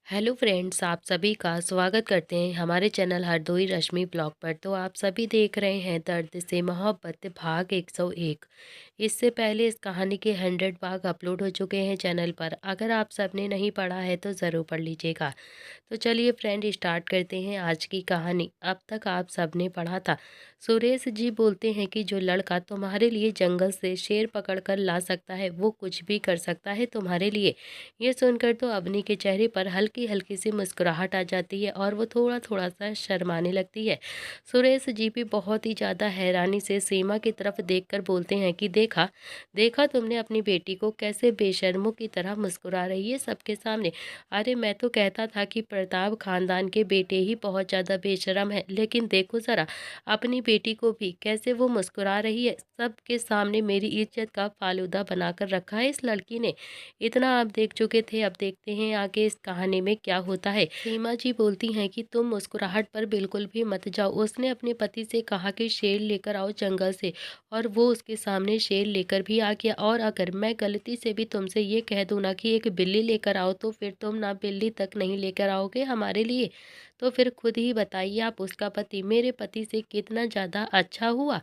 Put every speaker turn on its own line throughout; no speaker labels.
Hello friends, आप सभी का स्वागत करते हैं हमारे चैनल हरदोई रश्मि ब्लॉग पर। तो आप सभी देख रहे हैं दर्द से मोहब्बत भाग 101। इससे पहले इस कहानी के 100 भाग अपलोड हो चुके हैं चैनल पर। अगर आप सबने नहीं पढ़ा है तो ज़रूर पढ़ लीजिएगा। तो चलिए फ्रेंड, स्टार्ट करते हैं आज की कहानी। अब तक आप सबने पढ़ा था। सुरेश जी बोलते हैं कि जो लड़का तुम्हारे लिए जंगल से शेर पकड़ कर ला सकता है वो कुछ भी कर सकता है तुम्हारे लिए। ये सुनकर तो अवनी के चेहरे पर हल्की हल्की सी मुस्कुराहट आ जाती है और वो थोड़ा थोड़ा सा शर्माने लगती है। सुरेश जी भी बहुत ही ज़्यादा हैरानी से सीमा की तरफ देखकर बोलते हैं कि देखा देखा तुमने अपनी बेटी को कैसे बेशर्मों की तरह मुस्कुरा रही है सबके सामने। अरे मैं तो कहता था कि प्रताप खानदान के बेटे ही बहुत ज़्यादा बेशर्म है, लेकिन देखो ज़रा अपनी बेटी को भी कैसे वो मुस्कुरा रही है। सबके सामने मेरी इज्जत का फालूदा बनाकर रखा है इस लड़की ने। इतना आप देख चुके थे, अब देखते हैं आगे इस कहानी में क्या होता है। सीमा जी बोलती हैं कि तुम मुस्कुराहट पर बिल्कुल भी मत जाओ। उसने अपने पति से कहा कि शेर लेकर आओ जंगल से, और वो उसके सामने शेर लेकर भी आ गया। और अगर मैं गलती से भी तुमसे ये कह दूँ ना कि एक बिल्ली लेकर आओ, तो फिर तुम ना बिल्ली तक नहीं लेकर आओगे हमारे लिए। तो फिर खुद ही बताइए, आप उसका पति मेरे पति से कितना ज़्यादा अच्छा हुआ।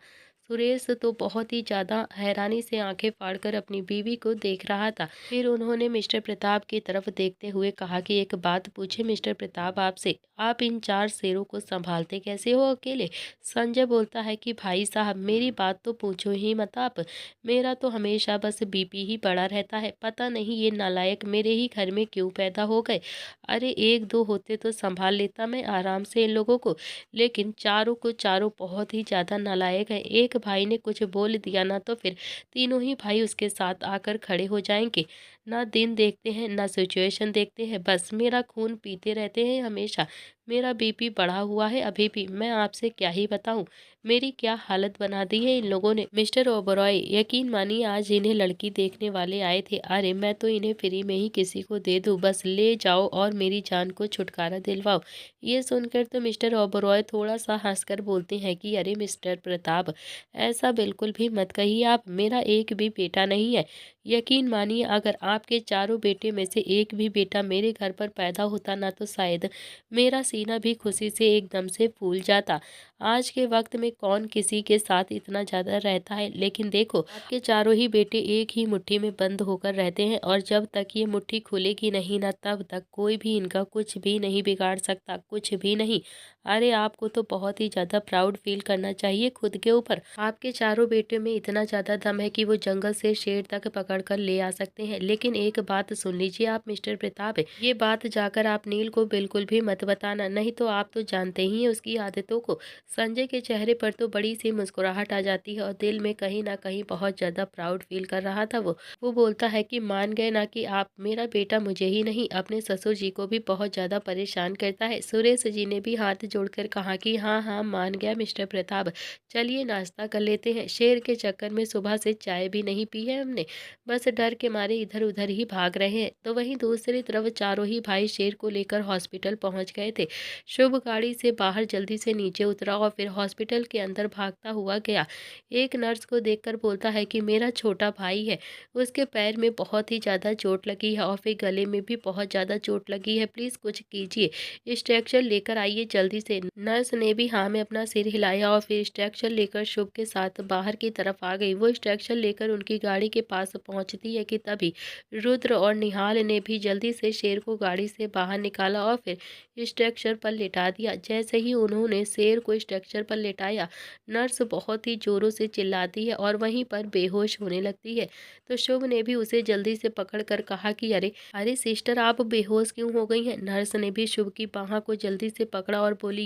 सुरेश तो बहुत ही ज़्यादा हैरानी से आंखें फाड़कर अपनी बीवी को देख रहा था। फिर उन्होंने मिस्टर प्रताप की तरफ देखते हुए कहा कि एक बात पूछे मिस्टर प्रताप आपसे, आप इन 4 शेरों को संभालते कैसे हो अकेले। संजय बोलता है कि भाई साहब मेरी बात तो पूछो ही मत आप। मेरा तो हमेशा बस बीपी ही बढ़ा रहता है। पता नहीं ये नालायक मेरे ही घर में क्यों पैदा हो गए। अरे एक दो होते तो संभाल लेता मैं आराम से इन लोगों को, लेकिन चारों को चारों बहुत ही ज़्यादा नालायक है। एक भाई ने कुछ बोल दिया ना तो फिर तीनों ही भाई उसके साथ आकर खड़े हो जाएंगे। ना दिन देखते हैं ना सिचुएशन देखते हैं, बस मेरा खून पीते रहते हैं हमेशा। मेरा बीपी बढ़ा हुआ है अभी भी, मैं आपसे क्या ही बताऊं मेरी क्या हालत बना दी है इन लोगों ने। मिस्टर ओबरॉय यकीन मानिए आज इन्हें लड़की देखने वाले आए थे। अरे मैं तो इन्हें फ्री में ही किसी को दे दूं, बस ले जाओ और मेरी जान को छुटकारा दिलवाओ। ये सुनकर तो मिस्टर ओबरॉय थोड़ा सा हंसकर बोलते हैं कि अरे मिस्टर प्रताप, ऐसा बिल्कुल भी मत कहिए आप, मेरा एक भी बेटा नहीं है। यकीन मानिए अगर आपके चारों बेटे में से एक भी बेटा मेरे घर पर पैदा होता ना तो शायद मेरा सीना भी खुशी से एकदम से फूल जाता। आज के वक्त में कौन किसी के साथ इतना ज़्यादा रहता है, लेकिन देखो आपके चारों ही बेटे एक ही मुट्ठी में बंद होकर रहते हैं, और जब तक ये मुट्ठी खुलेगी नहीं ना तब तक कोई भी इनका कुछ भी नहीं बिगाड़ सकता, कुछ भी नहीं। अरे आपको तो बहुत ही ज़्यादा प्राउड फील करना चाहिए खुद के ऊपर। आपके चारों बेटों में इतना ज़्यादा दम है कि वो जंगल से शेर तक पकड़ कर ले आ सकते हैं। लेकिन एक बात सुन लीजिए आप मिस्टर प्रताप, ये बात जाकर आप नील को बिल्कुल भी मत बताना, नहीं तो आप तो जानते ही हैं उसकी आदतों को। संजय के चेहरे पर तो बड़ी सी मुस्कुराहट आ जाती है और दिल में कहीं ना कहीं बहुत ज़्यादा प्राउड फील कर रहा था वो बोलता है कि मान गए ना कि आप, मेरा बेटा मुझे ही नहीं अपने ससुर जी को भी बहुत ज़्यादा परेशान करता है। सुरेश जी ने भी हाथ जोड़कर कहा कि हाँ हाँ मान गया मिस्टर प्रताप, चलिए नाश्ता कर लेते हैं। शेर के चक्कर में सुबह से चाय भी नहीं पी है हमने, बस डर के मारे इधर उधर ही भाग रहे हैं। तो वहीं दूसरी तरफ चारों ही भाई शेर को लेकर हॉस्पिटल पहुंच गए थे। शुभ गाड़ी से बाहर जल्दी से नीचे उतरा और फिर हॉस्पिटल के अंदर भागता हुआ गया। एक नर्स को देखकर बोलता है कि मेरा छोटा भाई है, उसके पैर में बहुत ही ज़्यादा चोट लगी है और फिर गले में भी बहुत ज़्यादा चोट लगी है, प्लीज़ कुछ कीजिए, स्ट्रेचर लेकर आइए जल्दी से। नर्स ने भी हाँ में अपना सिर हिलाया और फिर स्ट्रेचर लेकर शुभ के साथ बाहर की तरफ आ गई। वो स्ट्रेचर लेकर उनकी गाड़ी के पास पहुंचती है कि तभी रुद्र और निहाल ने भी जल्दी से शेर को गाड़ी से बाहर निकाला और फिर स्ट्रक्चर पर लिटा दिया। जैसे ही उन्होंने शेर को स्ट्रक्चर पर लिटाया, नर्स बहुत ही जोरों से चिल्लाती है और वहीं पर बेहोश होने लगती है। तो शुभ ने भी उसे जल्दी से पकड़कर कहा कि अरे अरे सिस्टर, आप बेहोश क्यों हो गई हैं। नर्स ने भी शुभ की बाह को जल्दी से पकड़ा और बोली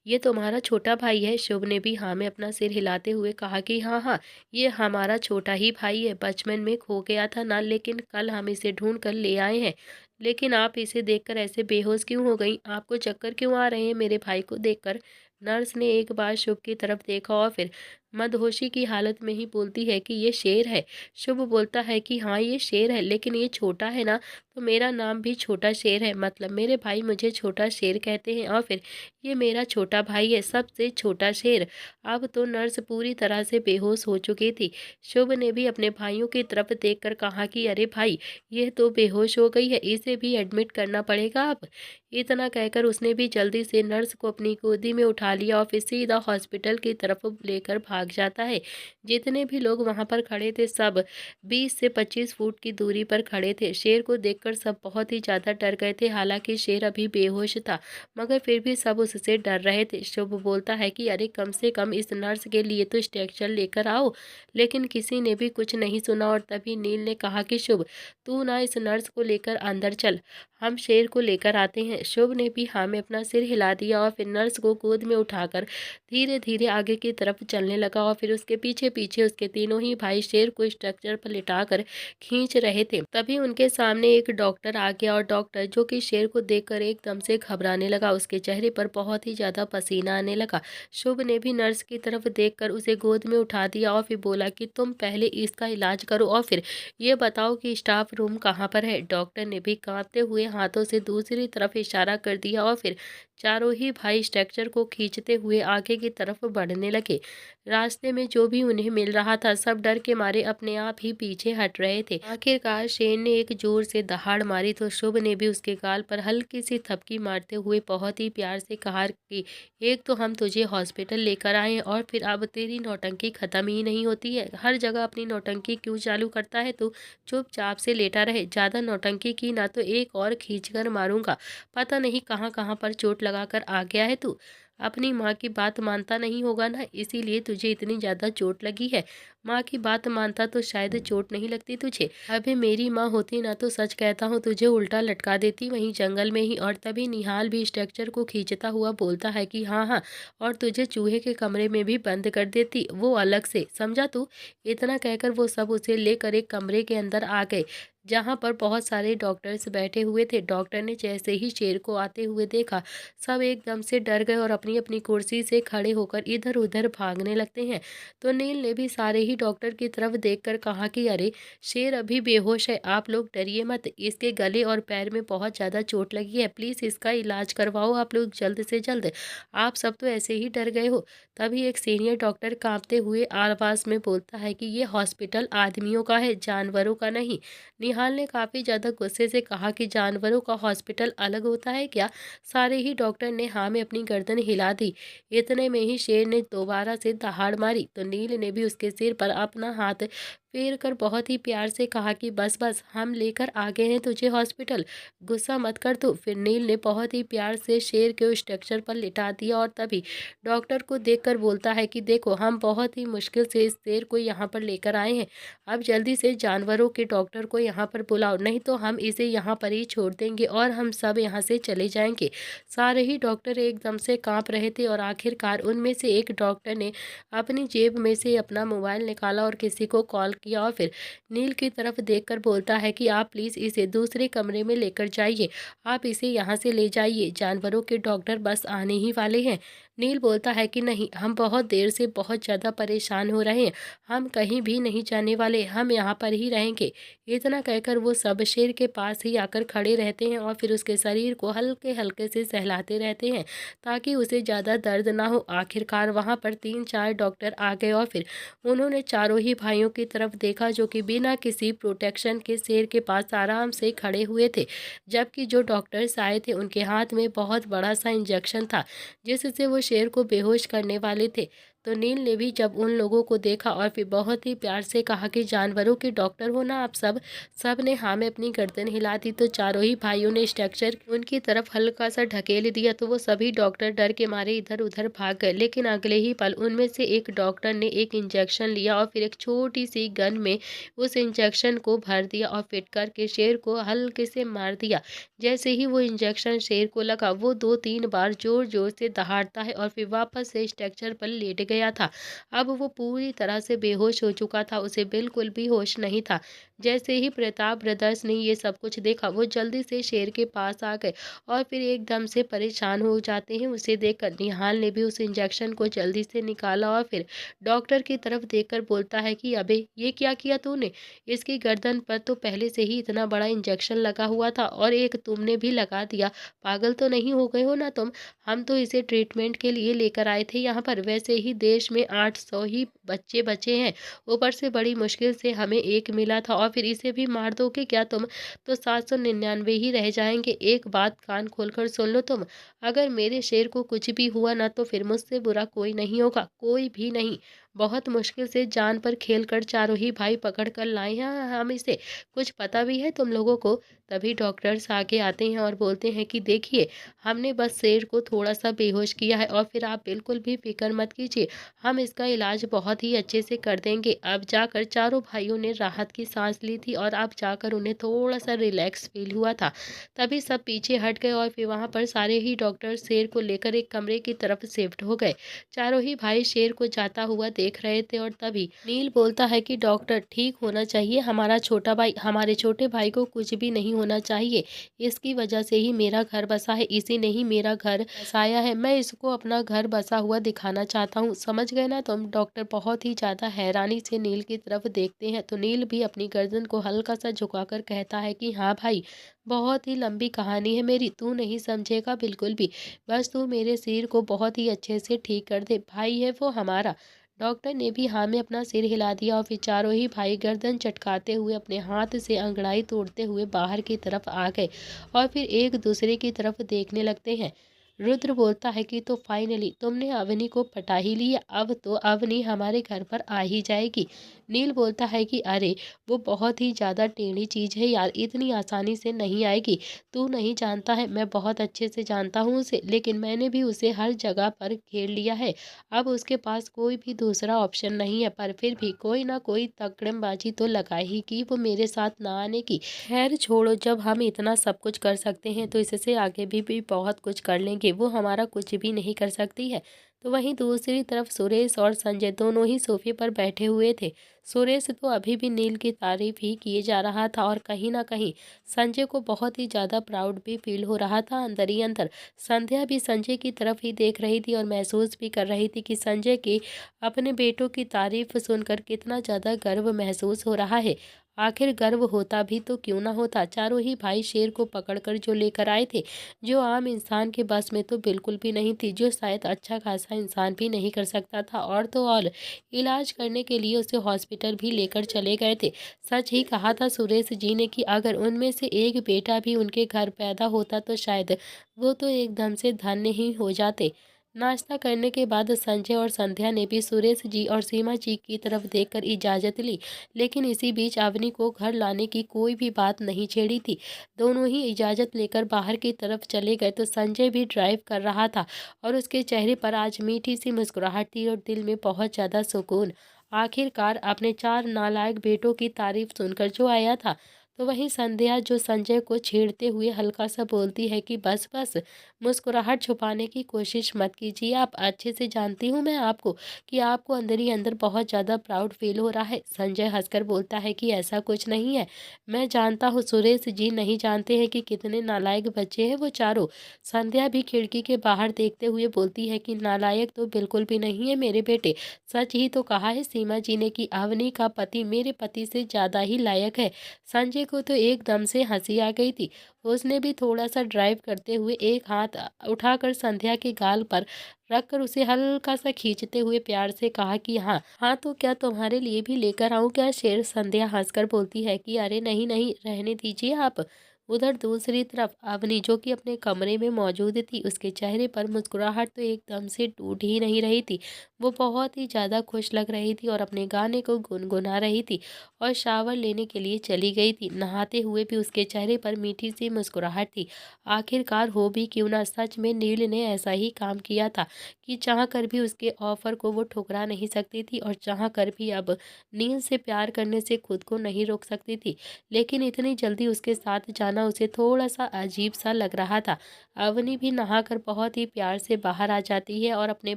ये तुम्हारा छोटा भाई है। शुभ ने भी हाँ में अपना सिर हिलाते हुए कहा कि हाँ हाँ, ये हमारा छोटा ही भाई है, बचपन में खो गया था ना, लेकिन कल हम इसे ढूंढ कर ले आए हैं। लेकिन आप इसे देखकर ऐसे बेहोश क्यों हो गई, आपको चक्कर क्यों आ रहे हैं मेरे भाई को देखकर। नर्स ने एक बार शुभ की तरफ देखा और फिर मदहोशी की हालत में ही बोलती है कि ये शेर है। शुभ बोलता है कि हाँ ये शेर है, लेकिन ये छोटा है ना, तो मेरा नाम भी छोटा शेर है, मतलब मेरे भाई मुझे छोटा शेर कहते हैं और फिर ये मेरा छोटा भाई है, सबसे छोटा शेर। अब तो नर्स पूरी तरह से बेहोश हो चुकी थी। शुभ ने भी अपने भाइयों की तरफ देखकर कहा कि अरे भाई, ये तो बेहोश हो गई है, इसे भी एडमिट करना पड़ेगा अब। इतना कहकर उसने भी जल्दी से नर्स को अपनी गोदी में उठा लिया और फिर सीधा हॉस्पिटल की तरफ लेकर भाग जाता है। जितने भी लोग वहां पर खड़े थे सब 20 से 25 फुट की दूरी पर खड़े थे। शेर को देखकर सब बहुत ही ज्यादा डर गए थे। हालांकि शेर अभी बेहोश था, मगर फिर भी सब उससे डर रहे थे। शुभ बोलता है कि अरे कम से कम इस नर्स के लिए तो स्ट्रेचर लेकर आओ, लेकिन किसी ने भी कुछ नहीं सुना। और तभी नील ने कहा कि शुभ, तू ना इस नर्स को लेकर अंदर चल, हम शेर को लेकर आते हैं। शुभ ने भी हाँ में अपना सिर हिला दिया और फिर नर्स को गोद में उठाकर धीरे धीरे आगे की तरफ चलने लगा और फिर उसके पीछे पीछे उसके तीनों ही भाई शेर को स्ट्रक्चर पर लिटाकर खींच रहे थे। तभी उनके सामने एक डॉक्टर आ गया और डॉक्टर, जो कि शेर को देखकर एकदम से घबराने लगा, उसके चेहरे पर बहुत ही ज्यादा पसीना आने लगा। शुभ ने भी नर्स की तरफ देखकर उसे गोद में उठा दिया और फिर बोला कि तुम पहले इसका इलाज करो और फिर ये बताओ कि स्टाफ रूम कहाँ पर है। डॉक्टर ने भी कांपते हुए हाथों से दूसरी तरफ इशारा कर दिया और फिर चारों ही भाई स्ट्रक्चर को खींचते हुए आगे की तरफ बढ़ने लगे। रास्ते में जो भी उन्हें मिल रहा था सब डर के मारे अपने आप ही पीछे हट रहे थे। आखिरकार शेर ने एक जोर से दहाड़ मारी तो शुभ ने भी उसके गाल पर हल्की सी थपकी मारते हुए बहुत ही प्यार से कहा कि एक तो हम तुझे हॉस्पिटल लेकर आए हैं और फिर अब तेरी नौटंकी खत्म ही नहीं होती है। हर जगह अपनी नौटंकी क्यों चालू करता है तू? चुपचाप से लेटा रहे, ज्यादा नौटंकी की ना तो एक और खींचकर मारूंगा। पता नहीं कहाँ कहाँ पर चोट लगाकर आ गया है तू। अपनी माँ की बात मानता नहीं होगा ना, इसीलिए तुझे इतनी ज्यादा चोट लगी है। माँ की बात मानता तो शायद चोट नहीं लगती तुझे। अबे मेरी माँ होती ना तो सच कहता हूँ तुझे उल्टा लटका देती वहीं जंगल में ही। और तभी निहाल भी स्ट्रक्चर को खींचता हुआ बोलता है कि हाँ हाँ, और तुझे चूहे के कमरे में भी बंद कर देती, वो अलग से, समझा तू? इतना कहकर वो सब उसे लेकर एक कमरे के अंदर आ गए, जहां पर बहुत सारे डॉक्टर्स बैठे हुए थे। डॉक्टर ने जैसे ही शेर को आते हुए देखा, सब एकदम से डर गए और अपनी अपनी कुर्सी से खड़े होकर इधर उधर भागने लगते हैं। तो नील ने भी सारे ही डॉक्टर की तरफ देखकर कहा कि अरे, शेर अभी बेहोश है, आप लोग डरिए मत, इसके गले और पैर में बहुत ज़्यादा चोट लगी है, प्लीज़ इसका इलाज करवाओ आप लोग जल्द से जल्द। आप सब तो ऐसे ही डर गए हो। तभी एक सीनियर डॉक्टर कांपते हुए आवाज़ में बोलता है कि ये हॉस्पिटल आदमियों का है, जानवरों का नहीं। निहाल ने काफ़ी ज़्यादा गुस्से से कहा कि जानवरों का हॉस्पिटल अलग होता है क्या? सारे ही डॉक्टर ने हाँ में अपनी गर्दन हिला दी। इतने में ही शेर ने दोबारा से दहाड़ मारी तो नील ने भी उसके सिर पर अपना हाथ फेर कर बहुत ही प्यार से कहा कि बस बस, हम लेकर आ गए हैं तुझे हॉस्पिटल, गुस्सा मत कर तू। फिर नील ने बहुत ही प्यार से शेर के स्ट्रक्चर पर लिटा दिया और तभी डॉक्टर को देखकर बोलता है कि देखो, हम बहुत ही मुश्किल से इस शेर को यहाँ पर लेकर आए हैं, अब जल्दी से जानवरों के डॉक्टर को यहाँ पर बुलाओ, नहीं तो हम इसे यहाँ पर ही छोड़ देंगे और हम सब यहाँ से चले जाएंगे। सारे ही डॉक्टर एकदम से कांप रहे थे और आखिरकार उनमें से एक डॉक्टर ने अपनी जेब में से अपना मोबाइल निकाला और किसी को कॉल किया और फिर नील की तरफ देखकर बोलता है कि आप प्लीज़ इसे दूसरे कमरे में लेकर जाइए, आप इसे यहाँ से ले जाइए, जानवरों के डॉक्टर बस आने ही वाले हैं। नील बोलता है कि नहीं, हम बहुत देर से बहुत ज़्यादा परेशान हो रहे हैं, हम कहीं भी नहीं जाने वाले, हम यहाँ पर ही रहेंगे। इतना कहकर वो सब शेर के पास ही आकर खड़े रहते हैं और फिर उसके शरीर को हल्के हल्के से सहलाते रहते हैं ताकि उसे ज़्यादा दर्द ना हो। आखिरकार वहाँ पर 3-4 डॉक्टर आ गए और फिर उन्होंने चारों ही भाइयों की तरफ देखा, जो कि बिना किसी प्रोटेक्शन के शेर के पास आराम से खड़े हुए थे। जबकि जो डॉक्टर्स आए थे उनके हाथ में बहुत बड़ा सा इंजेक्शन था, जिससे वो शेर को बेहोश करने वाले थे। तो नील ने भी जब उन लोगों को देखा और फिर बहुत ही प्यार से कहा कि जानवरों के डॉक्टर हो ना आप सब? सब ने हाँ में अपनी गर्दन हिला दी। तो चारों ही भाइयों ने स्ट्रक्चर उनकी तरफ हल्का सा ढकेल दिया तो वो सभी डॉक्टर डर के मारे इधर उधर भाग गए। लेकिन अगले ही पल उनमें से एक डॉक्टर ने एक इंजेक्शन लिया और फिर एक छोटी सी गन में उस इंजेक्शन को भर दिया और फिट करके शेर को हल्के से मार दिया। जैसे ही वो इंजेक्शन शेर को लगा, वो 2-3 बार जोर जोर से दहाड़ता है और फिर वापस से स्ट्रक्चर पर लेट गया था। अब वो पूरी तरह से बेहोश हो चुका था, उसे बिल्कुल भी होश नहीं था। जैसे ही प्रताप ब्रदर्स ने ये सब कुछ देखा, वो जल्दी से शेर के पास आ गए और फिर एकदम से परेशान हो जाते हैं। उसे देखकर निहाल ने भी उस इंजेक्शन को जल्दी से निकाला और फिर डॉक्टर की तरफ देखकर बोलता है कि अबे ये क्या किया तूने? इसकी गर्दन पर तो पहले से ही इतना बड़ा इंजेक्शन लगा हुआ था और एक तुमने भी लगा दिया। पागल तो नहीं हो गए हो ना तुम? हम तो इसे ट्रीटमेंट के लिए लेकर आए थे यहाँ पर। वैसे ही देश में 800 ही बच्चे बचे हैं, ऊपर से बड़ी मुश्किल से हमें एक मिला था और फिर इसे भी मार दोगे क्या तुम? तो 799 ही रह जाएंगे। एक बात कान खोलकर सुन लो तुम, अगर मेरे शेर को कुछ भी हुआ ना तो फिर मुझसे बुरा कोई नहीं होगा, कोई भी नहीं। बहुत मुश्किल से जान पर खेल कर चारों ही भाई पकड़ कर लाए हैं हम इसे। कुछ पता भी है तुम लोगों को? तभी डॉक्टर्स आगे आते हैं और बोलते हैं कि देखिए, हमने बस शेर को थोड़ा सा बेहोश किया है और फिर आप बिल्कुल भी फिक्र मत कीजिए, हम इसका इलाज बहुत ही अच्छे से कर देंगे। अब जाकर चारों भाइयों ने राहत की सांस ली थी और अब जाकर उन्हें थोड़ा सा रिलैक्स फील हुआ था। तभी सब पीछे हट गए और फिर वहां पर सारे ही डॉक्टर शेर को लेकर एक कमरे की तरफ शिफ्ट हो गए। चारों ही भाई शेर को जाता हुआ देख रहे थे और तभी नील बोलता है कि डॉक्टर, ठीक होना चाहिए हमारा छोटा भाई, हमारे छोटे भाई को कुछ भी नहीं होना चाहिए। इसकी वजह से ही मेरा घर बसा है, इसी ने ही मेरा घर बसाया है। मैं इसको अपना घर बसा हुआ दिखाना चाहता हूँ, समझ गए ना तुम? डॉक्टर बहुत ही ज्यादा हैरानी से नील की तरफ देखते हैं तो नील भी अपनी गर्दन को हल्का सा झुकाकर कहता है कि हाँ भाई, बहुत ही लंबी कहानी है मेरी, तू नहीं समझेगा बिल्कुल भी। बस तू मेरे सिर को बहुत ही अच्छे से ठीक कर दे, भाई है वो हमारा। डॉक्टर ने भी हाँ में अपना सिर हिला दिया और फिर चारों ही भाई गर्दन चटकाते हुए अपने हाथ से अंगड़ाई तोड़ते हुए बाहर की तरफ आ गए और फिर एक दूसरे की तरफ देखने लगते हैं। रुद्र बोलता है कि तो फाइनली तुमने अवनी को पटा ही लिया, अब तो अवनी हमारे घर पर आ ही जाएगी। नील बोलता है कि अरे, वो बहुत ही ज़्यादा टेढ़ी चीज़ है यार, इतनी आसानी से नहीं आएगी। तू नहीं जानता है, मैं बहुत अच्छे से जानता हूँ उसे, लेकिन मैंने भी उसे हर जगह पर घेर लिया है। अब उसके पास कोई भी दूसरा ऑप्शन नहीं है, पर फिर भी कोई ना कोई तकड़मबाजी तो लगाएगी वो मेरे साथ ना आने की। खैर छोड़ो, जब हम इतना सब कुछ कर सकते हैं तो इससे आगे भी बहुत कुछ कर लेंगे, वो हमारा कुछ भी नहीं कर सकती है। तो वहीं दूसरी तरफ सुरेश और संजय दोनों ही सोफे पर बैठे हुए थे। सुरेश तो अभी भी नील की तारीफ ही किए जा रहा था और कहीं ना कहीं संजय को बहुत ही ज़्यादा प्राउड भी फील हो रहा था अंदर ही अंदर। संध्या भी संजय की तरफ ही देख रही थी और महसूस भी कर रही थी कि संजय के अपने बेटों की तारीफ सुनकर कितना ज़्यादा गर्व महसूस हो रहा है। आखिर गर्व होता भी तो क्यों ना होता, चारों ही भाई शेर को पकड़कर जो लेकर आए थे, जो आम इंसान के बस में तो बिल्कुल भी नहीं थी, जो शायद अच्छा खासा इंसान भी नहीं कर सकता था, और तो और इलाज करने के लिए उसे हॉस्पिटल भी लेकर चले गए थे। सच ही कहा था सुरेश जी ने कि अगर उनमें से एक बेटा भी उनके घर पैदा होता तो शायद वो तो एकदम से धन्य ही हो जाते। नाश्ता करने के बाद संजय और संध्या ने भी सुरेश जी और सीमा जी की तरफ देखकर इजाज़त ली, लेकिन इसी बीच अवनी को घर लाने की कोई भी बात नहीं छेड़ी थी। दोनों ही इजाज़त लेकर बाहर की तरफ चले गए तो संजय भी ड्राइव कर रहा था और उसके चेहरे पर आज मीठी सी मुस्कुराहट थी और दिल में बहुत ज़्यादा सुकून। आखिरकार अपने 4 नालायक बेटों की तारीफ सुनकर जो आया था। तो वहीं संध्या जो संजय को छेड़ते हुए हल्का सा बोलती है कि बस बस, मुस्कुराहट छुपाने की कोशिश मत कीजिए, आप अच्छे से जानती हूँ मैं आपको कि आपको अंदर ही अंदर बहुत ज़्यादा प्राउड फील हो रहा है। संजय हंसकर बोलता है कि ऐसा कुछ नहीं है, मैं जानता हूँ सुरेश जी नहीं जानते हैं कि कितने नालायक बच्चे हैं वो चारों। संध्या भी खिड़की के बाहर देखते हुए बोलती है कि नालायक तो बिल्कुल भी नहीं है मेरे बेटे, सच ही तो कहा है सीमा जी ने कि अवनी का पति मेरे पति से ज़्यादा ही लायक है। संजय को तो एकदम से हंसी आ गई थी। उसने भी थोड़ा सा ड्राइव करते हुए एक हाथ उठाकर संध्या के गाल पर रखकर उसे हल्का सा खींचते हुए प्यार से कहा कि हाँ हाँ, तो क्या तुम्हारे लिए भी लेकर आऊं क्या शेर? संध्या हंसकर बोलती है कि अरे नहीं नहीं, रहने दीजिए आप। उधर दूसरी तरफ अवनी जो कि अपने कमरे में मौजूद थी, उसके चेहरे पर मुस्कुराहट तो एकदम से टूट ही नहीं रही थी। वो बहुत ही ज़्यादा खुश लग रही थी और अपने गाने को गुनगुना रही थी और शावर लेने के लिए चली गई थी। नहाते हुए भी उसके चेहरे पर मीठी सी मुस्कुराहट थी। आखिरकार हो भी क्यों ना, सच में नील ने ऐसा ही काम किया था कि चाह कर भी उसके ऑफर को वो ठुकरा नहीं सकती थी और चाह कर भी अब नील से प्यार करने से खुद को नहीं रोक सकती थी। लेकिन इतनी जल्दी उसके साथ जाना जाना उसे थोड़ा सा अजीब सा लग रहा था। अवनी भी नहाकर बहुत ही प्यार से बाहर आ जाती है और अपने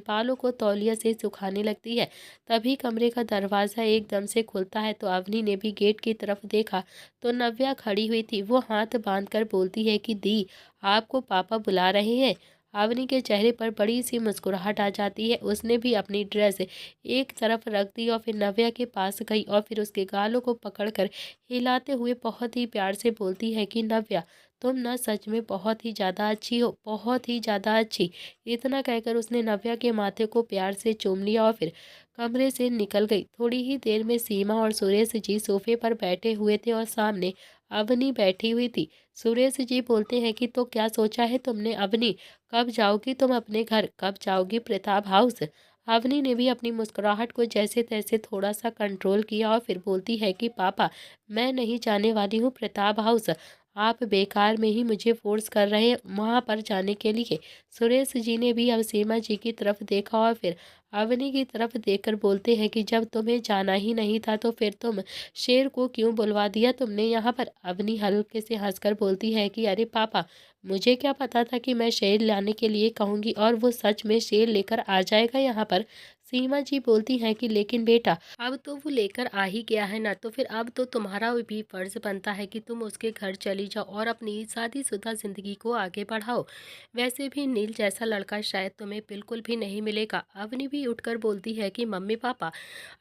बालों को तौलिया से सुखाने लगती है। तभी कमरे का दरवाज़ा एकदम से खुलता है तो अवनी ने भी गेट की तरफ देखा तो नव्या खड़ी हुई थी। वो हाथ बांधकर बोलती है कि दी, आपको पापा बुला रहे हैं। अवनी के चेहरे पर बड़ी सी मुस्कुराहट आ जाती है। उसने भी अपनी ड्रेस एक तरफ रख दी और फिर नव्या के पास गई और फिर उसके गालों को पकड़कर हिलाते हुए बहुत ही प्यार से बोलती है कि नव्या, तुम ना सच में बहुत ही ज़्यादा अच्छी हो, बहुत ही ज़्यादा अच्छी। इतना कहकर उसने नव्या के माथे को प्यार से चूम लिया और फिर कमरे से निकल गई। थोड़ी ही देर में सीमा और सुरेश जी सोफे पर बैठे हुए थे और सामने अवनी बैठी हुई थी। सुरेश जी बोलते हैं कि तो क्या सोचा है तुमने अवनी? कब जाओगी तुम अपने घर? कब जाओगी प्रताप हाउस? अवनी ने भी अपनी मुस्कुराहट को जैसे तैसे थोड़ा सा कंट्रोल किया और फिर बोलती है कि पापा, मैं नहीं जाने वाली हूँ प्रताप हाउस। आप बेकार में ही मुझे फोर्स कर रहे हैं वहाँ पर जाने के लिए। सुरेश जी ने भी अब सीमा जी की तरफ देखा और फिर अवनी की तरफ देखकर बोलते हैं कि जब तुम्हें जाना ही नहीं था तो फिर तुम शेर को क्यों बुलवा दिया तुमने यहाँ पर? अवनी हल्के से हंसकर बोलती है कि अरे पापा, मुझे क्या पता था कि मैं शेर लाने के लिए कहूँगी और वो सच में शेर लेकर आ जाएगा यहाँ पर। सीमा जी बोलती हैं कि लेकिन बेटा, अब तो वो लेकर आ ही गया है ना, तो फिर अब तो तुम्हारा भी फर्ज बनता है कि तुम उसके घर चली जाओ और अपनी शादीशुदा जिंदगी को आगे बढ़ाओ। वैसे भी नील जैसा लड़का शायद तुम्हें बिल्कुल भी नहीं मिलेगा। अवनी भी उठकर बोलती है कि मम्मी पापा,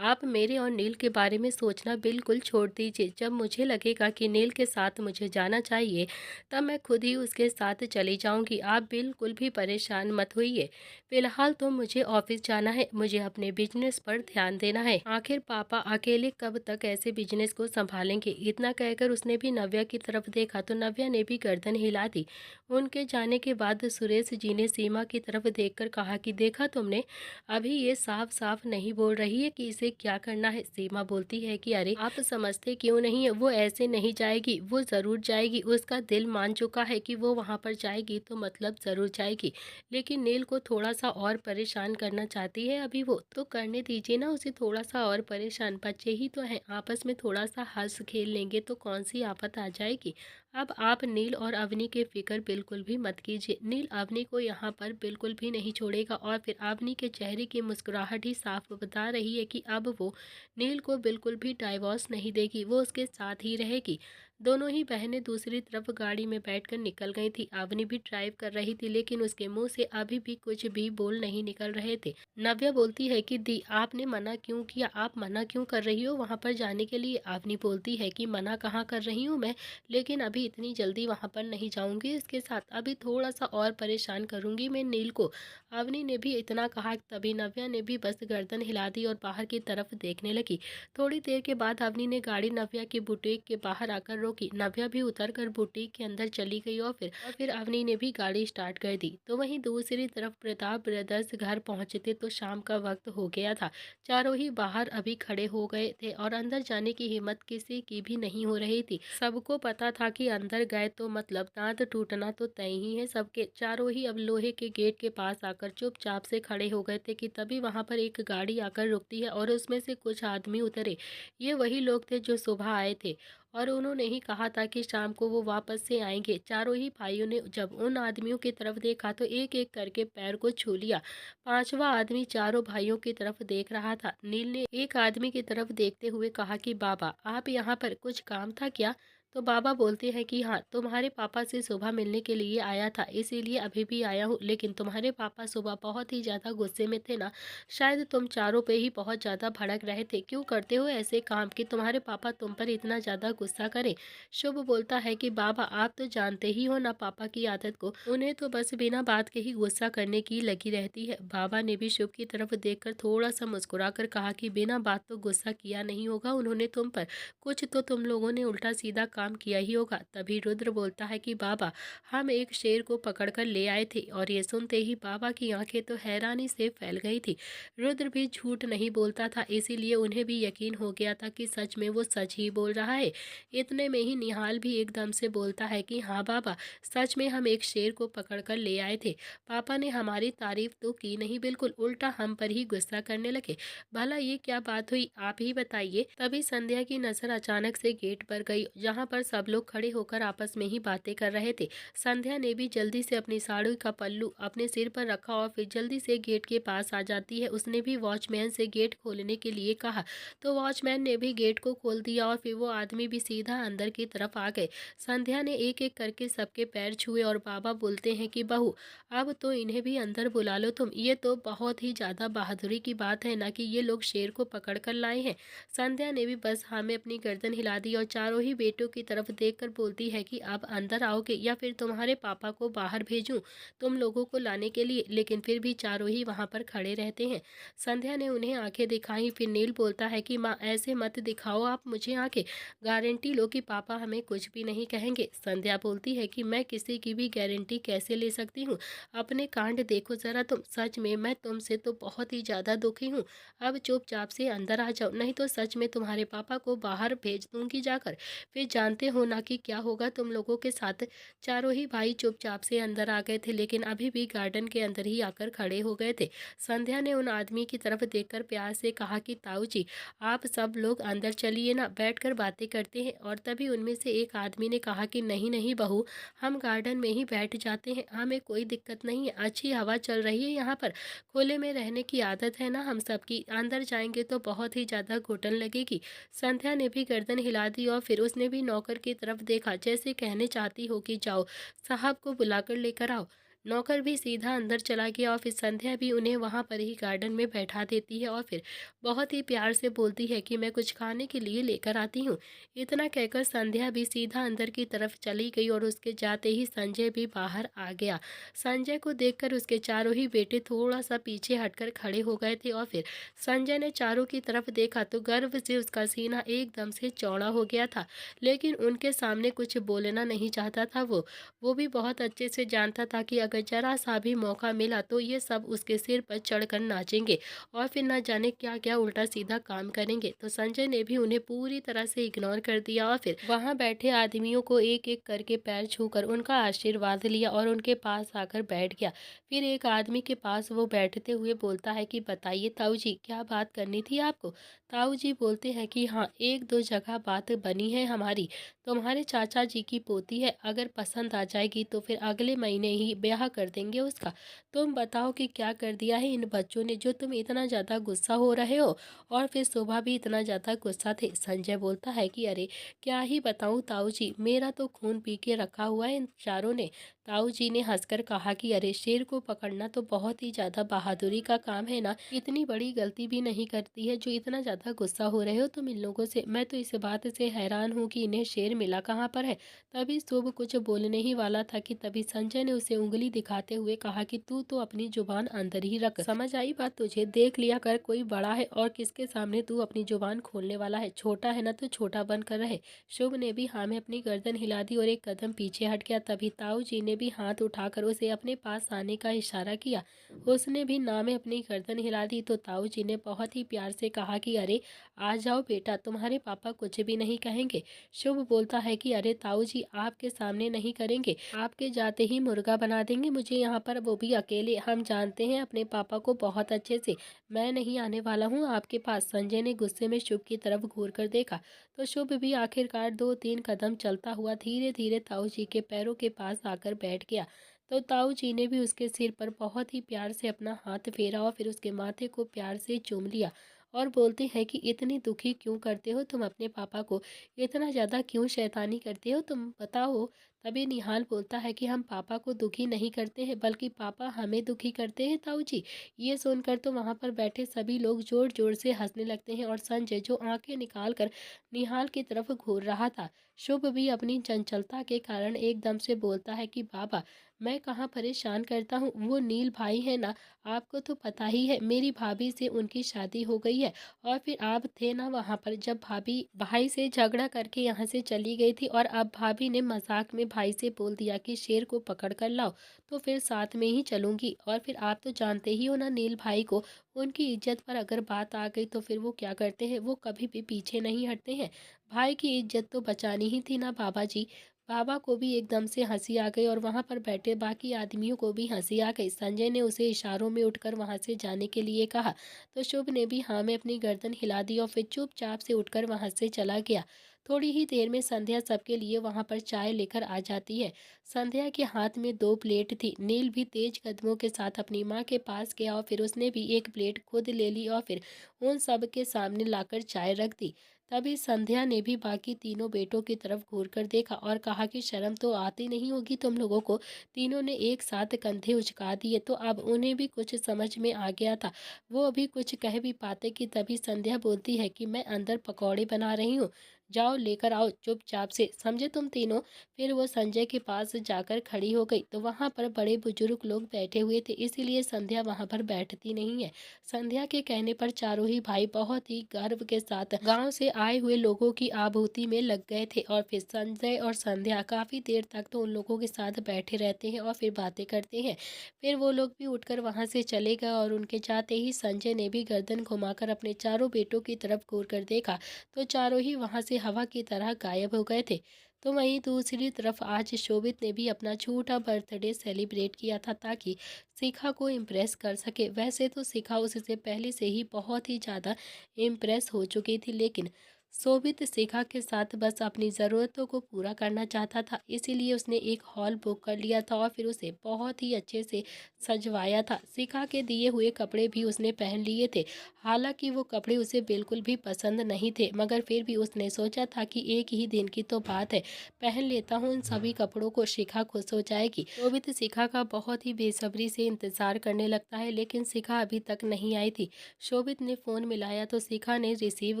आप मेरे और नील के बारे में सोचना बिल्कुल छोड़ दीजिए। जब मुझे लगेगा कि नील के साथ मुझे जाना चाहिए तब मैं खुद ही उसके साथ चली जाऊंगी। आप बिल्कुल भी परेशान मत होइए। फिलहाल तो मुझे ऑफिस जाना है, मुझे अपने बिजनेस पर ध्यान देना है। आखिर पापा अकेले कब तक ऐसे बिजनेस को संभालेंगे? इतना कहकर उसने भी नव्या की तरफ देखा तो नव्या ने भी गर्दन हिला दी। उनके जाने के बाद सुरेश जी ने सीमा की तरफ देखकर कहा कि देखा तुमने, अभी ये साफ साफ नहीं बोल रही है कि इसे क्या करना है। सीमा बोलती है कि अरे आप समझते क्यों नहीं है, वो ऐसे नहीं जाएगी, वो जरूर जाएगी। उसका दिल मान चुका है कि वो वहां पर जाएगी तो मतलब जरूर जाएगी। लेकिन नील को थोड़ा सा और परेशान करना चाहती है अभी वो, तो करने दीजिए ना उसे थोड़ा सा और परेशान। बच्चे ही तो हैं, आपस में थोड़ा सा हंस खेल लेंगे तो कौन सी आफत आ जाएगी। अब आप नील और अवनी के फिक्र बिल्कुल भी मत कीजिए। नील अवनी को यहाँ पर बिल्कुल भी नहीं छोड़ेगा और फिर अवनी के चेहरे की मुस्कुराहट ही साफ बता रही है कि अब वो नील को बिल्कुल भी डाइवोर्स नहीं देगी, वो उसके साथ ही रहेगी। दोनों ही बहनें दूसरी तरफ गाड़ी में बैठकर निकल गई थी। अवनी भी ड्राइव कर रही थी लेकिन उसके मुंह से अभी भी कुछ भी बोल नहीं निकल रहे थे। नव्या बोलती है कि दी, आपने मना क्यों किया? आप मना क्यों कर रही हो वहां पर जाने के लिए? अवनी बोलती है कि मना कहाँ कर रही हूँ मैं, लेकिन अभी इतनी जल्दी वहां पर नहीं जाऊंगी इसके साथ, अभी थोड़ा सा और परेशान करूंगी मैं नील को। अवनी ने भी इतना कहा तभी नव्या ने भी बस गर्दन हिला दी और बाहर की तरफ देखने लगी। थोड़ी देर के बाद अवनी ने गाड़ी नव्या की बुटीक के बाहर आकर रोकी। नव्या भी उतरकर बुटीक के अंदर चली गई और फिर अवनी ने भी गाड़ी स्टार्ट कर दी। तो वहीं दूसरी तरफ प्रताप ब्रदर्स घर पहुंचते तो शाम का वक्त हो गया था। चारों ही बाहर अभी खड़े हो गए थे और अंदर जाने की हिम्मत किसी की भी नहीं हो रही थी। सबको पता था कि अंदर गए तो मतलब दांत टूटना तो तय ही है सबके। चारों ही अब लोहे के गेट के पास आकर चुपचाप से खड़े हो गए थे कि तभी वहां पर एक गाड़ी आकर रुकती है और उसमें से कुछ आदमी उतरे। ये वही लोग थे जो सुबह आए थे और उन्होंने ही कहा था कि शाम को वो वापस से आएंगे। चारों ही भाइयों ने जब उन आदमियों की तरफ देखा तो एक एक करके पैर को छू लिया। पांचवा आदमी चारों भाइयों की तरफ देख रहा था। नील ने एक आदमी की तरफ देखते हुए कहा कि बाबा, आप यहाँ पर कुछ काम था क्या? तो बाबा बोलते हैं कि हाँ, तुम्हारे पापा से सुबह मिलने के लिए आया था, इसीलिए अभी भी आया हूँ। लेकिन तुम्हारे पापा सुबह बहुत ही ज्यादा गुस्से में थे ना, शायद तुम चारों पे ही बहुत ज्यादा भड़क रहे थे। क्यों करते हो ऐसे काम कि तुम्हारे पापा तुम पर इतना ज्यादा गुस्सा करें? शुभ बोलता है कि बाबा, आप तो जानते ही हो ना पापा की आदत को, उन्हें तो बस बिना बात के ही गुस्सा करने की लगी रहती है। बाबा ने भी शुभ की तरफ देखकर थोड़ा सा मुस्कुरा कर कहा कि बिना बात तो गुस्सा किया नहीं होगा उन्होंने तुम पर, कुछ तो तुम लोगों ने उल्टा सीधा काम किया ही होगा। तभी रुद्र बोलता है कि बाबा, हम एक शेर को पकड़कर ले आए थे। और ये सुनते ही बाबा की आंखें तो हैरानी से फैल गई थी। रुद्र भी झूठ नहीं बोलता था, इसीलिए उन्हें भी यकीन हो गया था कि सच में वो सच ही बोल रहा है। इतने में ही निहाल भी एकदम से बोलता है कि हाँ बाबा, सच में हम एक शेर को पकड़कर ले आए थे। पापा ने हमारी तारीफ तो की नहीं, बिल्कुल उल्टा हम पर ही गुस्सा करने लगे। भला ये क्या बात हुई, आप ही बताइए। तभी संध्या की नजर अचानक से गेट पर गई, जहाँ पर सब लोग खड़े होकर आपस में ही बातें कर रहे थे। संध्या ने भी जल्दी से अपनी साड़ी का पल्लू अपने सिर पर रखा और फिर जल्दी से गेट के पास आ जाती है। उसने भी वॉचमैन से गेट खोलने के लिए कहा, तो वॉचमैन ने भी गेट को खोल दिया और फिर वो आदमी भी सीधा अंदर की तरफ आ गए। संध्या ने एक एक करके सबके पैर छुए और बाबा बोलते हैं कि बहू, अब तो इन्हें भी अंदर बुला लो तुम। ये तो बहुत ही ज़्यादा बहादुरी की बात है ना कि ये लोग शेर को पकड़ कर लाए हैं। संध्या ने भी बस हाँ में अपनी गर्दन हिला दी और चारों ही बेटों की तरफ देखकर बोलती है कि अब अंदर आओगे या फिर तुम्हारे पापा को बाहर भेजूं तुम लोगों को लाने के लिए। लेकिन फिर भी चारों ही वहां पर खड़े रहते हैं। संध्या ने उन्हें आंखें दिखाई। फिर नील बोलता है कि माँ ऐसे मत दिखाओ आप मुझे आंखें, गारंटी लो कि पापा हमें कुछ भी नहीं कहेंगे। संध्या बोलती है कि मैं किसी की भी गारंटी कैसे ले सकती हूँ, अपने कांड देखो जरा तुम। सच में मैं तुमसे तो बहुत ही ज़्यादा दुखी हूँ। अब चुपचाप से अंदर आ जाओ, नहीं तो सच में तुम्हारे पापा को बाहर भेज दूंगी जाकर। फिर जानते हो ना कि क्या होगा तुम लोगों के साथ। चारों ही भाई चुपचाप से अंदर आ गए थे, लेकिन अभी भी गार्डन के अंदर ही आकर खड़े हो गए थे। संध्या ने उन आदमी की तरफ देखकर प्यार से कहा कि ताऊ जी, आप सब लोग अंदर चलिए ना, बैठकर बातें करते हैं। और तभी उनमें से एक आदमी ने कहा कि नहीं नहीं बहू, हम गार्डन में ही बैठ जाते हैं, हमें कोई दिक्कत नहीं है, अच्छी हवा चल रही है यहाँ पर, खुले में रहने की आदत है ना हम सबकी, अंदर जाएंगे तो बहुत ही ज़्यादा घुटन लगेगी। संध्या ने भी गर्दन हिला दी और फिर उसने भी नौकर की तरफ देखा, जैसे कहने चाहती हो कि जाओ साहब को बुलाकर लेकर आओ। नौकर भी सीधा अंदर चला गया और फिर संध्या भी उन्हें वहां पर ही गार्डन में बैठा देती है और फिर बहुत ही प्यार से बोलती है कि मैं कुछ खाने के लिए लेकर आती हूँ। इतना कहकर संध्या भी सीधा अंदर की तरफ चली गई और उसके जाते ही संजय भी बाहर आ गया। संजय को देखकर उसके चारों ही बेटे थोड़ा सा पीछे हटकर खड़े हो गए थे और फिर संजय ने चारों की तरफ देखा तो गर्व से उसका सीना एकदम से चौड़ा हो गया था। लेकिन उनके सामने कुछ बोलना नहीं चाहता था। वो भी बहुत अच्छे से जानता था कि अगर जरा सा भी मौका मिला तो ये सब उसके सिर पर चढ़कर नाचेंगे और फिर न जाने क्या क्या उल्टा सीधा काम करेंगे। तो संजय ने भी उन्हें पूरी तरह से इग्नोर कर दिया और फिर वहां बैठे आदमियों को एक एक करके पैर छूकर उनका आशीर्वाद लिया और उनके पास आकर बैठ गया। फिर एक आदमी के पास वो बैठते हुए बोलता है कि बताइए ताऊ जी, क्या बात करनी थी आपको। ताऊ जी बोलते हैं कि हाँ, एक दो जगह बात बनी है हमारी, तुम्हारे चाचा जी की पोती है, अगर पसंद आ जाएगी तो फिर अगले महीने ही ब्याह कर देंगे उसका। तुम बताओ कि क्या कर दिया है इन बच्चों ने जो तुम इतना ज़्यादा गुस्सा हो रहे हो। और फिर सुबह भी इतना ज़्यादा गुस्सा थे। संजय बोलता है कि अरे क्या ही बताऊँ ताऊ जी, मेरा तो खून पी के रखा हुआ है इन चारों ने। ताऊ जी ने हंसकर कहा कि अरे शेर को पकड़ना तो बहुत ही ज़्यादा बहादुरी का काम है ना, इतनी बड़ी गलती भी नहीं करती है जो इतना ज़्यादा गुस्सा हो रहे हो तुम इन लोगों से। मैं तो इस बात से हैरान हूँ कि इन्हें शेर मिला कहाँ पर है। तभी शुभ कुछ बोलने ही वाला था कि तभी संजय ने उसे उंगली दिखाते हुए कहा कि तू तो अपनी जुबान अंदर ही रख, समझ आई बात तुझे, देख लिया कर कोई बड़ा है और किसके सामने तू अपनी जुबान खोलने वाला है, छोटा है ना तो छोटा बनकर रहे। शुभ ने भी हाँ में अपनी गर्दन हिला दी और एक कदम पीछे हट गया। तभी ताऊ जी ने भी हाथ उठाकर उसे अपने पास आने का इशारा किया। उसने भी ना में अपनी गर्दन हिला दी तो ताऊ जी ने बहुत ही प्यार से कहा कि अरे आ जाओ बेटा, तुम्हारे पापा कुछ भी नहीं कहेंगे। शुभ बोलता है कि अरे ताऊ जी, आपके सामने नहीं करेंगे, आपके जाते ही मुर्गा बना देंगे मुझे यहाँ पर, वो भी अकेले, हम जानते हैं अपने पापा को बहुत अच्छे से, मैं नहीं आने वाला हूँ आपके पास। संजय ने गुस्से में शुभ की तरफ घूर कर देखा तो शुभ भी आखिरकार 2-3 कदम चलता हुआ धीरे धीरे ताऊ जी के पैरों के पास आकर बैठ गया। तो ताऊ जी ने भी उसके सिर पर बहुत ही प्यार से अपना हाथ फेरा और फिर उसके माथे को प्यार से चूम लिया और बोलते हैं कि इतनी दुखी क्यों करते हो तुम अपने पापा को, इतना ज़्यादा क्यों शैतानी करते हो तुम, बताओ। तभी निहाल बोलता है कि हम पापा को दुखी नहीं करते हैं बल्कि पापा हमें दुखी करते हैं ताऊ जी। ये सुनकर तो वहाँ पर बैठे सभी लोग जोर जोर से हंसने लगते हैं और संजय जो आंखें निकाल कर निहाल की तरफ घूर रहा था, शुभ भी अपनी चंचलता के कारण एकदम से बोलता है कि बाबा, मैं कहाँ परेशान करता हूँ, वो नील भाई है ना, आपको तो पता ही है मेरी भाभी से उनकी शादी हो गई है। और फिर आप थे ना वहाँ पर जब भाभी भाई से झगड़ा करके यहाँ से चली गई थी और अब भाभी ने मजाक में भाई से बोल दिया कि शेर को पकड़ कर लाओ तो फिर साथ में ही चलूंगी। और फिर आप तो जानते ही हो ना नील भाई को, उनकी इज्जत पर अगर बात आ गई तो फिर वो क्या करते हैं, वो कभी भी पीछे नहीं हटते हैं। भाई की इज्जत तो बचानी ही थी ना बाबा जी,
बाबा को भी एकदम से हंसी आ गई और वहां पर बैठे बाकी आदमियों को भी हंसी आ गई। संजय ने उसे इशारों में उठकर वहां से जाने के लिए कहा तो शुभ ने भी हाँ में अपनी गर्दन हिला दी और फिर चुपचाप से उठकर वहां से चला गया। थोड़ी ही देर में संध्या सबके लिए वहां पर चाय लेकर आ जाती है। संध्या के हाथ में 2 प्लेट थी। नील भी तेज कदमों के साथ अपनी माँ के पास गया और फिर उसने भी एक प्लेट खुद ले ली और फिर उन सब के सामने लाकर चाय रख दी। तभी संध्या ने भी बाकी तीनों बेटों की तरफ घूरकर देखा और कहा कि शर्म तो आती नहीं होगी तुम लोगों को। तीनों ने एक साथ कंधे उचका दिए तो अब उन्हें भी कुछ समझ में आ गया था। वो अभी कुछ कह भी पाते कि तभी संध्या बोलती है कि मैं अंदर पकौड़े बना रही हूँ, जाओ लेकर आओ चुपचाप से, समझे तुम तीनों। फिर वो संजय के पास जाकर खड़ी हो गई तो वहां पर बड़े बुजुर्ग लोग बैठे हुए थे, इसीलिए संध्या वहां पर बैठती नहीं है। संध्या के कहने पर चारों ही भाई बहुत ही गर्व के साथ गांव से आए हुए लोगों की आभूति में लग गए थे और फिर संजय और संध्या काफी देर तक तो उन लोगों के साथ बैठे रहते हैं और फिर बातें करते हैं। फिर वो लोग भी उठकर वहां से चले गए और उनके जाते ही संजय ने भी गर्दन घुमाकर अपने चारों बेटों की तरफ घूर कर देखा तो चारों ही वहां से हवा की तरह गायब हो गए थे। तो वहीं दूसरी तरफ आज शोभित ने भी अपना छोटा बर्थडे सेलिब्रेट किया था ताकि शिखा को इम्प्रेस कर सके। वैसे तो शिखा उससे पहले से ही बहुत ही ज़्यादा इम्प्रेस हो चुकी थी, लेकिन शोभित शिखा के साथ बस अपनी ज़रूरतों को पूरा करना चाहता था, इसीलिए उसने एक हॉल बुक कर लिया था और फिर उसे बहुत ही अच्छे से सजवाया था। शिखा के दिए हुए कपड़े भी उसने पहन लिए थे। हालांकि वो कपड़े उसे बिल्कुल भी पसंद नहीं थे, मगर फिर भी उसने सोचा था कि एक ही दिन की तो बात है, पहन लेता हूँ इन सभी कपड़ों को, शिखा खुश हो जाएगी। शोभित शिखा का बहुत ही बेसब्री से इंतजार करने लगता है, लेकिन शिखा अभी तक नहीं आई थी। शोभित ने फोन मिलाया तो शिखा ने रिसीव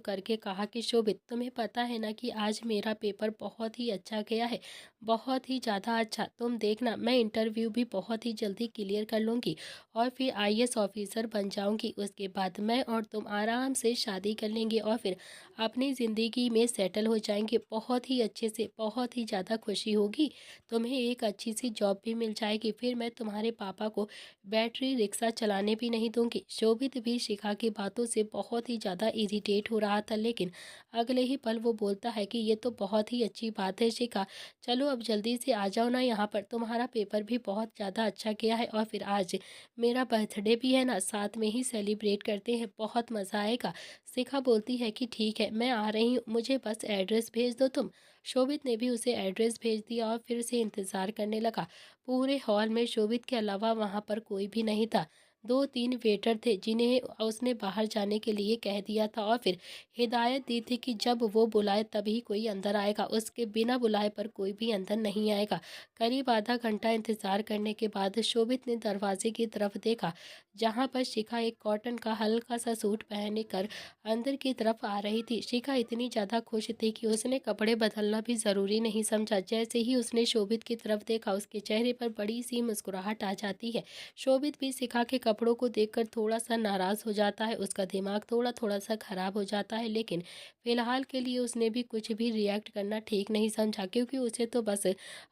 करके कहा कि शोभित, तुम्हें पता है ना कि आज मेरा पेपर बहुत ही अच्छा गया है, बहुत ही ज़्यादा अच्छा। तुम देखना, मैं इंटरव्यू भी बहुत ही जल्दी क्लियर कर लूँगी और फिर आईएएस ऑफिसर बन जाऊँगी। उसके बाद मैं और तुम आराम से शादी कर लेंगे और फिर अपनी ज़िंदगी में सेटल हो जाएंगे बहुत ही अच्छे से, बहुत ही ज़्यादा खुशी होगी। तुम्हें एक अच्छी सी जॉब भी मिल जाएगी, फिर मैं तुम्हारे पापा को बैटरी रिक्शा चलाने भी नहीं दूंगी। शोभित भी शिखा की बातों से बहुत ही ज़्यादा इरिटेट हो रहा था, लेकिन अगले ही पल वो बोलता है कि ये तो बहुत ही अच्छी बात है शिखा, चलो अब जल्दी से आ जाओ ना यहाँ पर, तुम्हारा पेपर भी बहुत ज़्यादा अच्छा गया है और फिर आज मेरा बर्थडे भी है ना, साथ में ही सेलिब्रेट करते हैं, बहुत मज़ा आएगा। शिखा बोलती है कि ठीक है मैं आ रही हूँ, मुझे बस एड्रेस भेज दो तुम। शोभित ने भी उसे एड्रेस भेज दिया और फिर से इंतज़ार करने लगा। पूरे हॉल में शोभित के अलावा वहाँ पर कोई भी नहीं था। 2-3 वेटर थे जिन्हें उसने बाहर जाने के लिए कह दिया था और फिर हिदायत दी थी कि जब वो बुलाए तभी कोई अंदर आएगा, उसके बिना बुलाए पर कोई भी अंदर नहीं आएगा। करीब आधा घंटा इंतज़ार करने के बाद शोभित ने दरवाजे की तरफ देखा, जहाँ पर शिखा एक कॉटन का हल्का सा सूट पहने कर अंदर की तरफ आ रही थी। शिखा इतनी ज़्यादा खुश थी कि उसने कपड़े बदलना भी ज़रूरी नहीं समझा। जैसे ही उसने शोभित की तरफ देखा, उसके चेहरे पर बड़ी सी मुस्कुराहट आ जाती है। शोभित भी शिखा के कपड़ों को देखकर थोड़ा सा नाराज़ हो जाता है, उसका दिमाग थोड़ा थोड़ा सा खराब हो जाता है, लेकिन फिलहाल के लिए उसने भी कुछ भी रिएक्ट करना ठीक नहीं समझा, क्योंकि उसे तो बस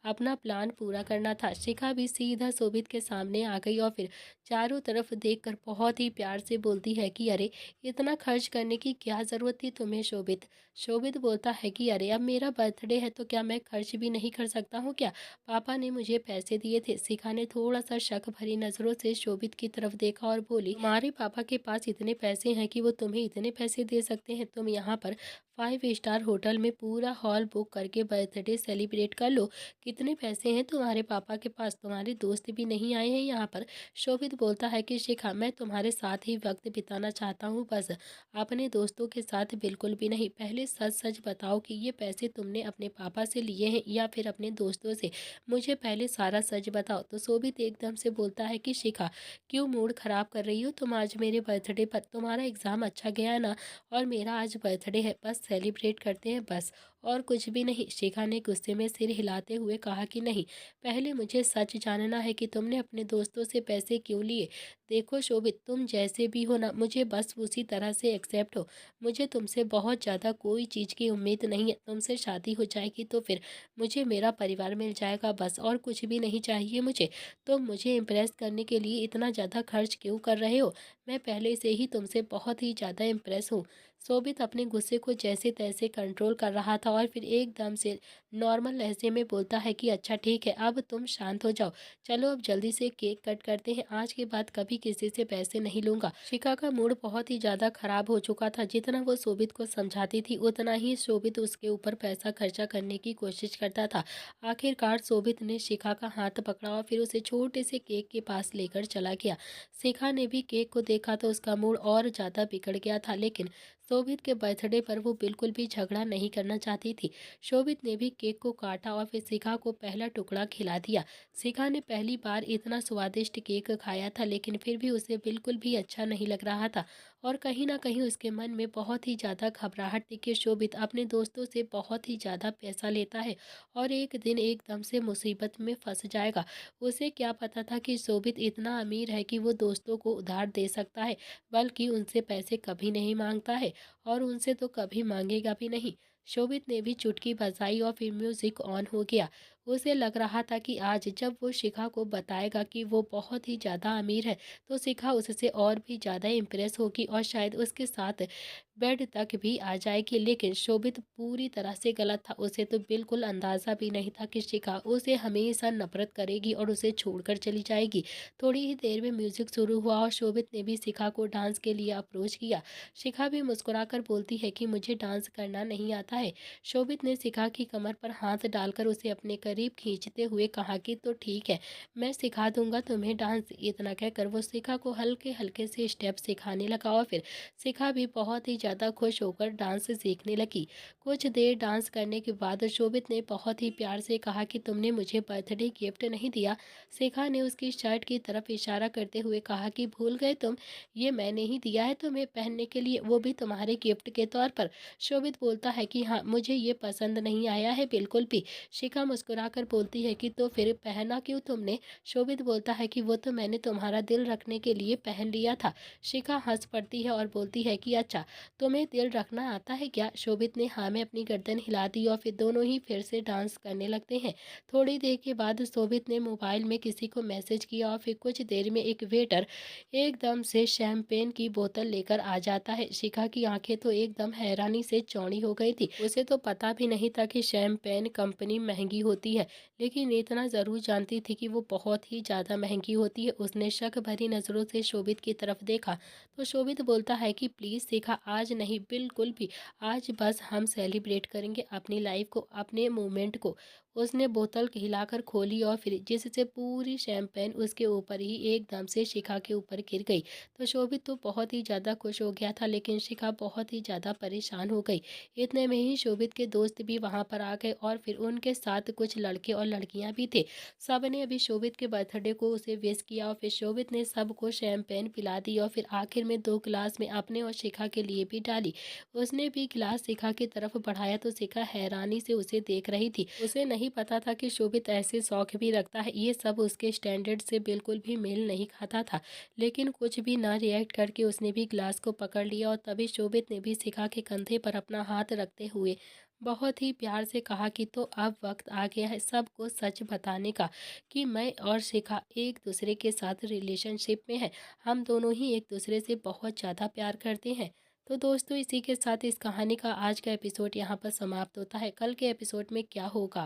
अपना प्लान पूरा करना था। शिखा भी सीधा शोभित के सामने आ गई और फिर चारों तरफ देखकर बहुत ही प्यार से बोलती है कि अरे इतना खर्च करने की क्या ज़रूरत थी तुम्हें शोभित। शोभित बोलता है कि अरे अब मेरा बर्थडे है तो क्या मैं खर्च भी नहीं कर सकता हूँ क्या, पापा ने मुझे पैसे दिए थे। शिखा ने थोड़ा सा शक भरी नज़रों से शोभित की तरफ देखा और बोली, तुम्हारे पापा के पास इतने पैसे हैं कि वो तुम्हें इतने पैसे दे सकते हैं, तुम यहाँ पर 5 स्टार होटल में पूरा हॉल बुक करके बर्थडे सेलिब्रेट कर लो। कितने पैसे हैं तुम्हारे पापा के पास, तुम्हारे दोस्त भी नहीं आए हैं यहाँ पर। शोभित बोलता है कि शिखा मैं तुम्हारे साथ ही वक्त बिताना चाहता हूँ, बस अपने दोस्तों के साथ बिल्कुल भी नहीं। पहले सच सच बताओ कि ये पैसे तुमने अपने पापा से लिए हैं या फिर अपने दोस्तों से, मुझे पहले सारा सच बताओ। तो शोभित एकदम से बोलता है कि शिखा क्यों मूड खराब कर रही हो तुम आज मेरे बर्थडे पर, तुम्हारा एग्ज़ाम अच्छा गया ना और मेरा आज बर्थडे है, बस सेलिब्रेट करते हैं बस, और कुछ भी नहीं। शिखा ने गुस्से में सिर हिलाते हुए कहा कि नहीं, पहले मुझे सच जानना है कि तुमने अपने दोस्तों से पैसे क्यों लिए। देखो शोभित, तुम जैसे भी हो ना, मुझे बस उसी तरह से एक्सेप्ट हो। मुझे तुमसे बहुत ज़्यादा कोई चीज़ की उम्मीद नहीं है, तुमसे शादी हो जाएगी तो फिर मुझे मेरा परिवार मिल जाएगा बस, और कुछ भी नहीं चाहिए मुझे। तुम मुझे इम्प्रेस करने के लिए इतना ज़्यादा खर्च क्यों कर रहे हो, मैं पहले से ही तुमसे बहुत ही ज़्यादा इम्प्रेस हूँ। शोभित अपने गुस्से को जैसे तैसे कंट्रोल कर रहा था और फिर एकदम से नॉर्मल लहजे में बोलता है कि अच्छा ठीक है, अब तुम शांत हो जाओ। चलो अब जल्दी से केक कट करते हैं, आज के बाद कभी किसी से पैसे नहीं लूंगा। शिखा का मूड बहुत ही ज्यादा खराब हो चुका था। जितना वो शोभित को समझाती थी उतना ही शोभित उसके ऊपर पैसा खर्चा करने की कोशिश करता था। आखिरकार शोभित ने शिखा का हाथ पकड़ा और फिर उसे छोटे से केक के पास लेकर चला गया। शिखा ने भी केक को देखा तो उसका मूड और ज्यादा बिगड़ गया था, लेकिन शोभित के बर्थडे पर वो बिल्कुल भी झगड़ा नहीं करना चाहती थी। शोभित ने भी केक को काटा और फिर शिखा को पहला टुकड़ा खिला दिया। शिखा ने पहली बार इतना स्वादिष्ट केक खाया था, लेकिन फिर भी उसे बिल्कुल भी अच्छा नहीं लग रहा था और कहीं ना कहीं उसके मन में बहुत ही ज़्यादा घबराहट थी कि शोभित अपने दोस्तों से बहुत ही ज़्यादा पैसा लेता है और एक दिन एकदम से मुसीबत में फंस जाएगा। उसे क्या पता था कि शोभित इतना अमीर है कि वो दोस्तों को उधार दे सकता है, बल्कि उनसे पैसे कभी नहीं मांगता है और उनसे तो कभी मांगेगा भी नहीं। शोभित ने भी चुटकी बजाई और फिर म्यूजिक ऑन हो गया। उसे लग रहा था कि आज जब वो शिखा को बताएगा कि वो बहुत ही ज़्यादा अमीर है, तो शिखा उससे और भी ज़्यादा इम्प्रेस होगी और शायद उसके साथ बेड तक भी आ जाएगी। लेकिन शोभित पूरी तरह से गलत था। उसे तो बिल्कुल अंदाज़ा भी नहीं था कि शिखा उसे हमेशा नफरत करेगी और उसे छोड़कर चली जाएगी। थोड़ी ही देर में म्यूजिक शुरू हुआ और शोभित ने भी शिखा को डांस के लिए अप्रोच किया। शिखा भी मुस्कुराकर बोलती है कि मुझे डांस करना नहीं आता है। शोभित ने शिखा की कमर पर हाथ डालकर उसे अपने करीब खींचते हुए कहा कि तो ठीक है, मैं सिखा दूंगा तुम्हें डांस। इतना कहकर वो शिखा को हल्के हल्के से स्टेप सिखाने लगा और फिर शिखा भी बहुत ही ज़्यादा खुश होकर डांस सीखने लगी। कुछ देर डांस करने के बाद शोभित ने बहुत ही प्यार से कहा कि तुमने मुझे बर्थडे गिफ्ट नहीं दिया। शिखा ने उसकी शर्ट की तरफ इशारा करते हुए कहा कि भूल गए तुम, ये मैंने ही दिया है तुम्हें पहनने के लिए, वो भी तुम्हारे गिफ्ट के तौर पर। शोभित बोलता है कि हाँ, मुझे ये पसंद नहीं आया है बिल्कुल भी। शिखा मुस्कुराकर बोलती है कि तो फिर पहना क्यों तुमने? शोभित बोलता है कि वो तो मैंने तुम्हारा दिल रखने के लिए पहन लिया था। शिखा हंस पड़ती है और बोलती है कि अच्छा, तुम्हें दिल रखना आता है क्या? शोभित ने हाँ में अपनी गर्दन हिला दी और फिर दोनों ही फिर से डांस करने लगते हैं। थोड़ी देर के बाद शोभित ने मोबाइल में किसी को मैसेज किया और फिर कुछ देर में एक वेटर एकदम से शैंपेन की बोतल लेकर आ जाता है। शिखा की आंखें तो एकदम हैरानी से चौड़ी हो गई थी। उसे तो पता भी नहीं था कि शैंपेन कंपनी महंगी होती है, लेकिन इतना जरूर जानती थी कि वो बहुत ही ज्यादा महंगी होती है। उसने शक भरी नजरों से शोभित की तरफ देखा तो शोभित बोलता है कि प्लीज शिखा, आज नहीं, बिल्कुल भी। आज बस हम सेलिब्रेट करेंगे अपनी लाइफ को, अपने मोमेंट को। उसने बोतल हिलाकर खोली और फिर जिससे पूरी शैंपेन उसके ऊपर ही एकदम से शिखा के ऊपर गिर गई। तो शोभित तो बहुत ही ज़्यादा खुश हो गया था, लेकिन शिखा बहुत ही ज़्यादा परेशान हो गई। इतने में ही शोभित के दोस्त भी वहाँ पर आ गए और फिर उनके साथ कुछ लड़के और लड़कियाँ भी थे। सबने अभी शोभित के बर्थडे को उसे विश किया और फिर शोभित ने सबको शैंपेन पिला दी और फिर आखिर में 2 गिलास में अपने और शिखा के लिए भी डाली। उसने भी गिलास शिखा की तरफ बढ़ाया तो शिखा हैरानी से उसे देख रही थी। उसे नहीं पता था कि शोभित ऐसे शौक भी रखता है। ये सब उसके स्टैंडर्ड से बिल्कुल भी मेल नहीं खाता था, लेकिन कुछ भी ना रिएक्ट करके उसने भी गिलास को पकड़ लिया और तभी शोभित ने भी शिखा के कंधे पर अपना हाथ रखते हुए बहुत ही प्यार से कहा कि तो अब वक्त आ गया है सबको सच बताने का कि मैं और शिखा एक दूसरे के साथ रिलेशनशिप में है। हम दोनों ही एक दूसरे से बहुत ज़्यादा प्यार करते हैं। तो दोस्तों, इसी के साथ इस कहानी का आज का एपिसोड यहाँ पर समाप्त होता है। कल के एपिसोड में क्या होगा